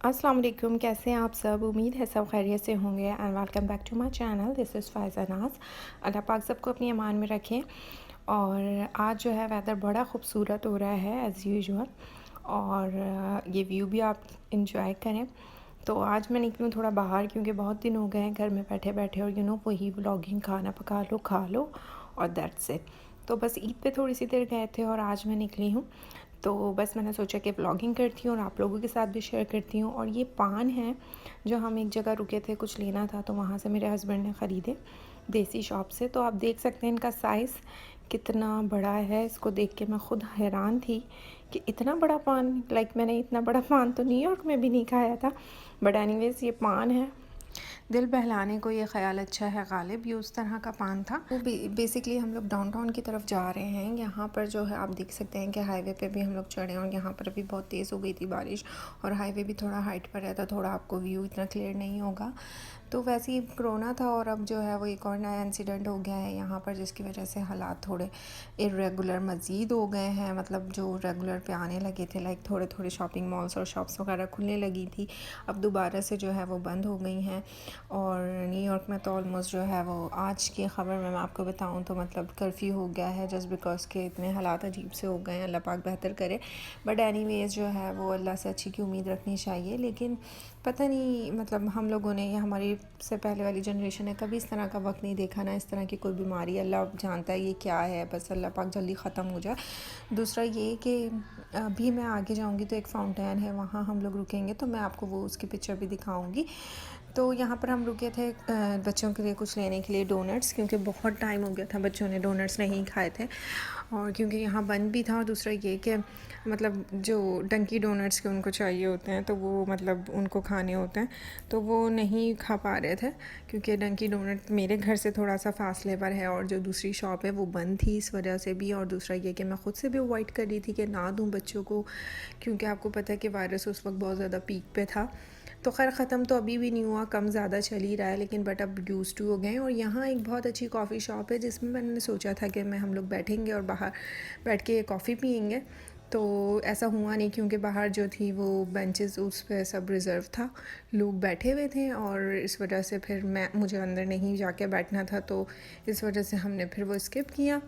अस्सलाम वालेकुम, कैसे हैं आप सब। उम्मीद है सब खैरियत से होंगे and welcome back to my channel. This is Faiza Naaz. Allah पाक सबको अपनी अमान में रखें। और आज जो है वेदर बड़ा खूबसूरत हो रहा है एज़ यूजुअल, और ये व्यू भी आप इंजॉय करें। तो आज मैं निकलूँ थोड़ा बाहर, क्योंकि बहुत दिन हो गए हैं घर में बैठे बैठे, और वही व्लॉगिंग, खाना पका लो खा लो और दैट्स इट। तो बस ईद पे थोड़ी सी देर गए थे और आज मैं निकली हूँ। तो बस मैंने सोचा कि व्लॉगिंग करती हूँ और आप लोगों के साथ भी शेयर करती हूँ। और ये पान है जो हम एक जगह रुके थे, कुछ लेना था, तो वहाँ से मेरे हस्बैंड ने ख़रीदे देसी शॉप से। तो आप देख सकते हैं इनका साइज़ कितना बड़ा है। इसको देख के मैं ख़ुद हैरान थी कि इतना बड़ा पान, मैंने इतना बड़ा पान तो न्यूयॉर्क में भी नहीं खाया था। बट एनीवेज़ ये पान है, दिल बहलाने को ये ख़्याल अच्छा है गालिब, ये उस तरह का पान था। वो बेसिकली हम लोग डाउनटाउन की तरफ जा रहे हैं। यहाँ पर जो है आप देख सकते हैं कि हाईवे पे भी हम लोग चढ़े हैं, और यहाँ पर भी बहुत तेज़ हो गई थी बारिश, और हाईवे भी थोड़ा हाइट पर रहता, थोड़ा आपको व्यू इतना क्लियर नहीं होगा। तो वैसे ही कोरोना था, और अब जो है वो एक और नया इंसिडेंट हो गया है यहाँ पर, जिसकी वजह से हालात थोड़े इरेगुलर मज़ीद हो गए हैं। मतलब जो रेगुलर पे आने लगे थे, थोड़े थोड़े शॉपिंग मॉल्स और शॉप्स वगैरह खुलने लगी थी, अब दोबारा से जो है वो बंद हो गई हैं। और न्यूयॉर्क में तो ऑलमोस्ट जो है वो आज की ख़बर में मैं आपको बताऊं तो मतलब कर्फ्यू हो गया है, जस्ट बिकॉज़ के इतने हालात अजीब से हो गए हैं। अल्लाह पाक बेहतर करे। बट एनीवेज़ जो है वो अल्लाह से अच्छी की उम्मीद रखनी चाहिए। लेकिन पता नहीं, मतलब हम लोगों ने या हमारी से पहले वाली जनरेशन ने कभी इस तरह का वक्त नहीं देखा, ना इस तरह की कोई बीमारी। अल्लाह जानता है ये क्या है, बस अल्लाह पाक जल्दी ख़त्म हो जाए। दूसरा ये कि अभी मैं आगे जाऊंगी तो एक फाउंटेन है, वहाँ हम लोग रुकेंगे, तो मैं आपको वो उसकी पिक्चर भी दिखाऊंगी। तो यहाँ पर हम रुके थे बच्चों के लिए कुछ लेने के लिए, डोनट्स, क्योंकि बहुत टाइम हो गया था बच्चों ने डोनट्स नहीं खाए थे, और क्योंकि यहाँ बंद भी था। और दूसरा ये कि मतलब जो डंकी डोनट्स के उनको चाहिए होते हैं, तो वो मतलब उनको खाने होते हैं, तो वो नहीं खा पा रहे थे, क्योंकि डंकी डोनट मेरे घर से थोड़ा सा फासले पर है, और जो दूसरी शॉप है वो बंद थी इस वजह से भी। और दूसरा ये कि मैं ख़ुद से भी अवॉइड कर रही थी कि ना दूँ बच्चों को, क्योंकि आपको पता है कि वायरस उस वक्त बहुत ज़्यादा पीक पे था। तो खैर ख़त्म तो अभी भी नहीं हुआ, कम ज़्यादा चल ही रहा है, लेकिन बट अब यूज़ टू हो गए। और यहाँ एक बहुत अच्छी कॉफ़ी शॉप है, जिसमें मैंने सोचा था कि हम लोग बैठेंगे और बाहर बैठ के कॉफ़ी पियेंगे। तो ऐसा हुआ नहीं, क्योंकि बाहर जो थी वो बेंचेस उस पर सब रिज़र्व था, लोग बैठे हुए थे, और इस वजह से फिर मुझे अंदर नहीं जाके बैठना था, तो इस वजह से हमने फिर वो स्किप किया।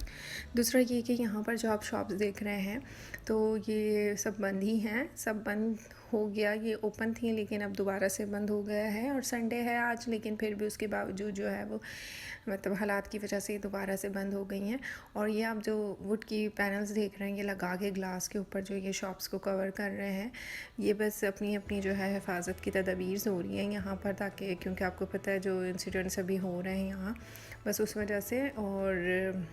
दूसरा ये कि यहाँ पर जो आप शॉप्स देख रहे हैं, तो ये सब बंद ही हैं, सब बंद हो गया। ये ओपन थी लेकिन अब दोबारा से बंद हो गया है, और संडे है आज, लेकिन फिर भी उसके बावजूद जो है वो मतलब हालात की वजह से दोबारा से बंद हो गई हैं। और ये आप जो वुड की पैनल्स देख रहे हैं, ये लगा के ग्लास के ऊपर जो ये शॉप्स को कवर कर रहे हैं, ये बस अपनी अपनी जो है हिफाजत की तदबीर हो रही हैं यहाँ पर, ताकि क्योंकि आपको पता है जो इंसिडेंट्स अभी हो रहे हैं यहाँ, बस उस वजह से। और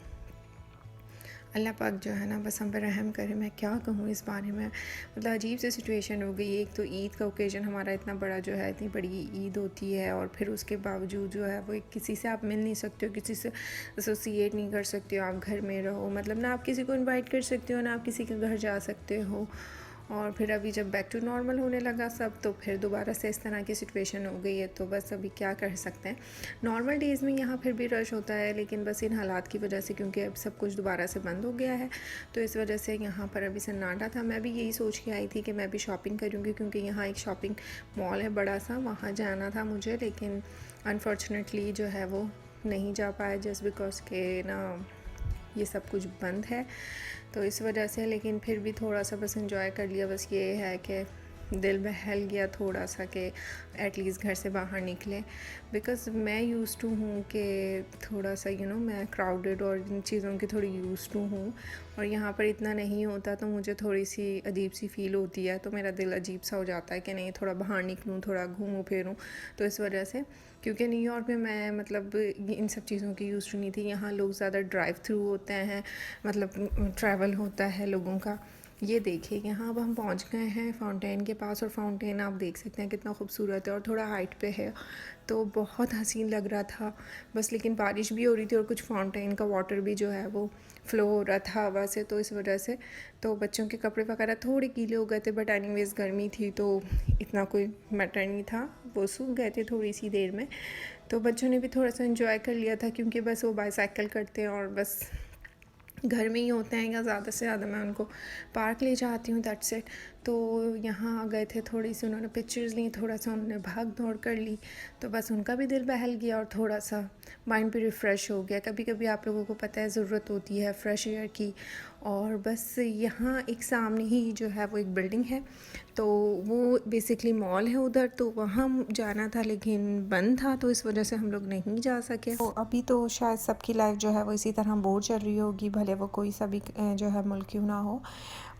अल्लाह पाक जो है ना बस हम पर रहम करे। मैं क्या कहूँ इस बारे में, मतलब अजीब सी सिचुएशन हो गई। एक तो ईद का ओकेज़न हमारा इतना बड़ा जो है, इतनी बड़ी ईद होती है, और फिर उसके बावजूद जो है वो किसी से आप मिल नहीं सकते हो, किसी से एसोसिएट नहीं कर सकते हो, आप घर में रहो, मतलब ना आप किसी को इनवाइट कर सकते हो, ना आप किसी के घर जा सकते हो। और फिर अभी जब बैक टू नॉर्मल होने लगा सब, तो फिर दोबारा से इस तरह की सिचुएशन हो गई है। तो बस अभी क्या कर सकते हैं। नॉर्मल डेज़ में यहाँ फिर भी रश होता है, लेकिन बस इन हालात की वजह से, क्योंकि अब सब कुछ दोबारा से बंद हो गया है, तो इस वजह से यहाँ पर अभी सन्नाटा था। मैं भी यही सोच के आई थी कि मैं भी शॉपिंग करूँगी, क्योंकि यहाँ एक शॉपिंग मॉल है बड़ा सा, वहाँ जाना था मुझे, लेकिन अनफॉर्चुनेटली जो है वो नहीं जा पाया, जस्ट बिकॉज के ना ये सब कुछ बंद है, तो इस वजह से। लेकिन फिर भी थोड़ा सा बस एंजॉय कर लिया। बस ये है कि दिल बहल गया थोड़ा सा कि एटलीस्ट घर से बाहर निकले, बिकॉज़ मैं यूज़ टू हूँ कि थोड़ा सा मैं क्राउडेड और इन चीज़ों की थोड़ी यूज़ टू हूँ, और यहाँ पर इतना नहीं होता, तो मुझे थोड़ी सी अजीब सी फ़ील होती है, तो मेरा दिल अजीब सा हो जाता है कि नहीं थोड़ा बाहर निकलूँ, थोड़ा घूमूँ फिरूँ। तो इस वजह से, क्योंकि न्यूयॉर्क में मैं मतलब इन सब चीज़ों की यूज़ टू नहीं थी। यहाँ लोग ज़्यादा ड्राइव थ्रू होते हैं, मतलब ट्रैवल होता है लोगों का। ये देखिए यहाँ अब हम पहुँच गए हैं फाउंटेन के पास, और फाउंटेन आप देख सकते हैं कितना खूबसूरत है, और थोड़ा हाइट पे है, तो बहुत हसीन लग रहा था बस। लेकिन बारिश भी हो रही थी, और कुछ फाउंटेन का वाटर भी जो है वो फ़्लो हो रहा था हवा से, तो इस वजह से तो बच्चों के कपड़े वगैरह थोड़े गीले हो गए थे, बट एनीवेज़ गर्मी थी तो इतना कोई मैटर नहीं था, वो सूख गए थे थोड़ी सी देर में। तो बच्चों ने भी थोड़ा सा इन्जॉय कर लिया था, क्योंकि बस वो बाईसाइकिल करते हैं, और बस घर में ही होते हैं या ज़्यादा से ज़्यादा मैं उनको पार्क ले जाती हूँ, दैट्स इट। तो यहाँ आ गए थे, थोड़ी सी उन्होंने पिक्चर्स ली, थोड़ा सा उन्होंने भाग दौड़ कर ली, तो बस उनका भी दिल बहल गया और थोड़ा सा माइंड भी रिफ़्रेश हो गया। कभी कभी आप लोगों को पता है ज़रूरत होती है फ्रेश एयर की। और बस यहाँ एक सामने ही जो है वो एक बिल्डिंग है, तो वो बेसिकली मॉल है उधर, तो वहाँ जाना था लेकिन बंद था, तो इस वजह से हम लोग नहीं जा सके। तो अभी तो शायद सबकी लाइफ जो है वो इसी तरह बोर चल रही होगी, भले वो कोई सा भी जो है मुल्क क्यों ना हो।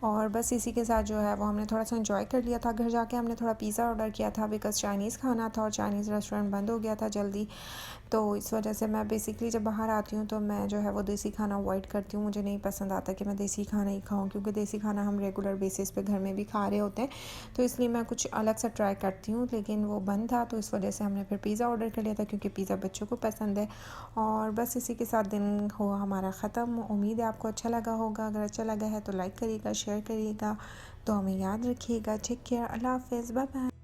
और बस इसी के साथ जो है वो हमने थोड़ा सा एंजॉय कर लिया था। घर जाके हमने थोड़ा पिज़्ज़ा ऑर्डर किया था बिकॉज़ चाइनीज़ खाना था और चाइनीज़ रेस्टोरेंट बंद हो गया था जल्दी। तो इस वजह से मैं बेसिकली जब बाहर आती हूँ तो मैं जो है वो देसी खाना अवॉइड करती हूँ। मुझे नहीं पसंद आता कि मैं देसी खाना ही खाऊँ, क्योंकि देसी खाना हम रेगुलर बेसिस पे घर में भी खा रहे होते हैं, तो इसलिए मैं कुछ अलग सा ट्राई करती हूँ। लेकिन वो बंद था, तो इस वजह से हमने फिर पिज़्ज़ा ऑर्डर कर लिया था, क्योंकि पिज़्ज़ा बच्चों को पसंद है। और बस इसी के साथ दिन हुआ हमारा ख़त्म। उम्मीद है आपको अच्छा लगा होगा। अगर अच्छा लगा है तो लाइक करिएगा, शेयर करिएगा, तो हमें याद रखिएगा। टेक केयर, अल्लाह हाफ़िज़, बाय बाय।